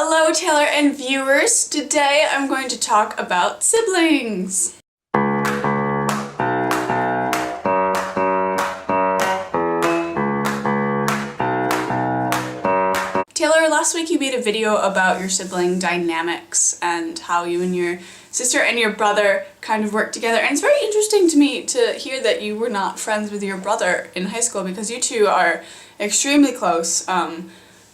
Hello Taylor and viewers! Today I'm going to talk about siblings. Taylor, last week you made a video about your sibling dynamics and how you and your sister and your brother kind of work together, and it's very interesting to me to hear that you were not friends with your brother in high school because you two are extremely close.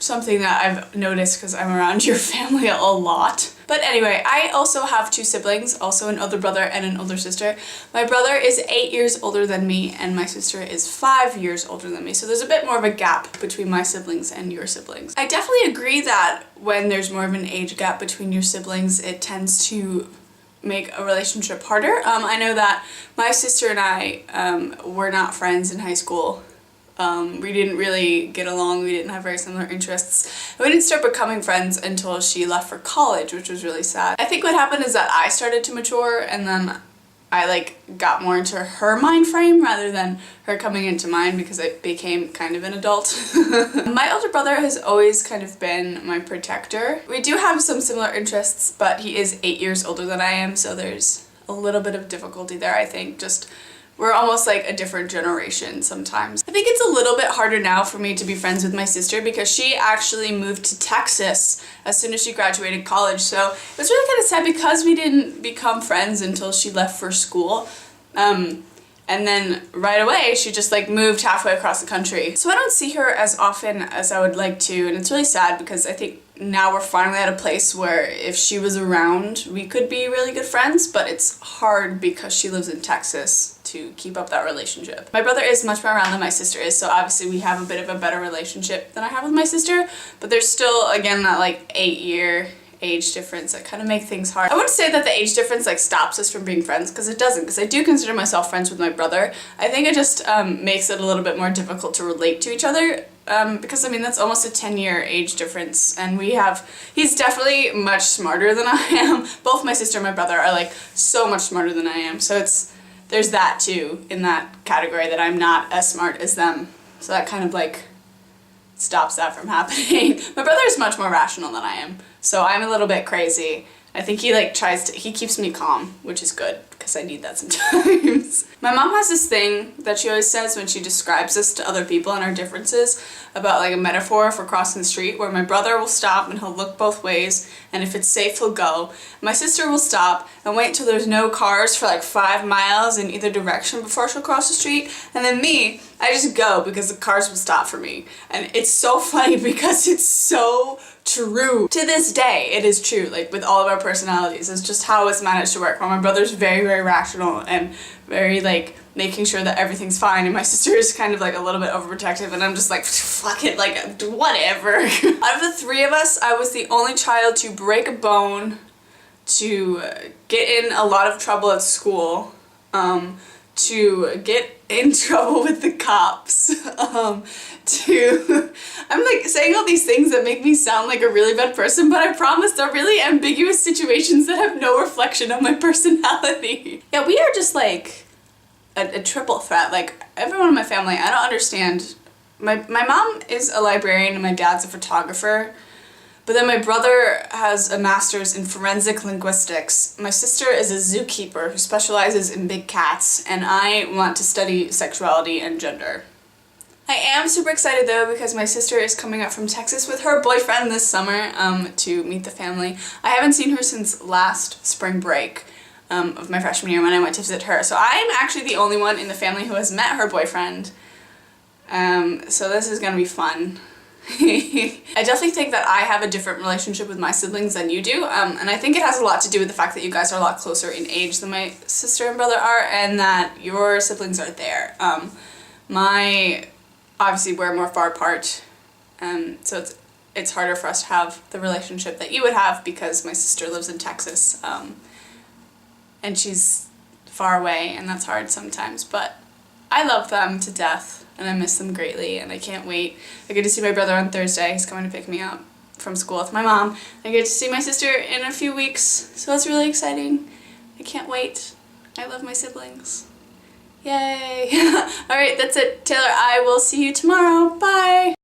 Something that I've noticed because I'm around your family a lot. But anyway, I also have two siblings, also an older brother and an older sister. My brother is 8 years older than me and my sister is 5 years older than me, so there's a bit more of a gap between my siblings and your siblings. I definitely agree that when there's more of an age gap between your siblings, it tends to make a relationship harder. I know that my sister and I were not friends in high school. We didn't really get along, we didn't have very similar interests. We didn't start becoming friends until she left for college, which was really sad. I think what happened is that I started to mature and then I got more into her mind frame rather than her coming into mine because I became kind of an adult. My older brother has always kind of been my protector. We do have some similar interests, but he is 8 years older than I am, so there's a little bit of difficulty there, I think. We're almost like a different generation sometimes. I think it's a little bit harder now for me to be friends with my sister because she actually moved to Texas as soon as she graduated college, so it was really kind of sad because we didn't become friends until she left for school. And then right away she just moved halfway across the country. So I don't see her as often as I would like to, and it's really sad because I think now we're finally at a place where if she was around we could be really good friends, but it's hard because she lives in Texas to keep up that relationship. My brother is much more around than my sister is, so obviously we have a bit of a better relationship than I have with my sister, but there's still, again, that 8-year age difference that kind of make things hard. I wouldn't say that the age difference stops us from being friends, because it doesn't, because I do consider myself friends with my brother. I think it just makes it a little bit more difficult to relate to each other, because I mean that's almost a 10-year age difference, and he's definitely much smarter than I am. Both my sister and my brother are so much smarter than I am, so there's that too in that category, that I'm not as smart as them, so that kind of stops that from happening. My brother is much more rational than I am, so I'm a little bit crazy. I think he keeps me calm, which is good, because I need that sometimes. My mom has this thing that she always says when she describes us to other people and our differences about a metaphor for crossing the street, where my brother will stop and he'll look both ways, and if it's safe he'll go. My sister will stop and wait till there's no cars for 5 miles in either direction before she'll cross the street, and then me, I just go because the cars will stop for me. And it's so funny because it's so true. To this day, it is true, with all of our personalities. It's just how it's managed to work. While my brother's very, very rational and very, making sure that everything's fine, and my sister is kind of, a little bit overprotective, and I'm just fuck it, whatever. Out of the three of us, I was the only child to break a bone, to get in a lot of trouble at school, to get in trouble with the cops, I'm saying all these things that make me sound like a really bad person, but I promise they're really ambiguous situations that have no reflection on my personality. Yeah, we are just a triple threat. Everyone in my family, I don't understand. My mom is a librarian and my dad's a photographer. But then my brother has a master's in forensic linguistics. My sister is a zookeeper who specializes in big cats, and I want to study sexuality and gender. I am super excited though because my sister is coming up from Texas with her boyfriend this summer to meet the family. I haven't seen her since last spring break of my freshman year when I went to visit her. So I'm actually the only one in the family who has met her boyfriend. So this is gonna be fun. I definitely think that I have a different relationship with my siblings than you do, and I think it has a lot to do with the fact that you guys are a lot closer in age than my sister and brother are, and that your siblings are there. Obviously we're more far apart, so it's harder for us to have the relationship that you would have because my sister lives in Texas, and she's far away, and that's hard sometimes, but I love them to death. And I miss them greatly, and I can't wait. I get to see my brother on Thursday. He's coming to pick me up from school with my mom. I get to see my sister in a few weeks, so it's really exciting. I can't wait. I love my siblings. Yay! Alright, that's it, Taylor. I will see you tomorrow. Bye!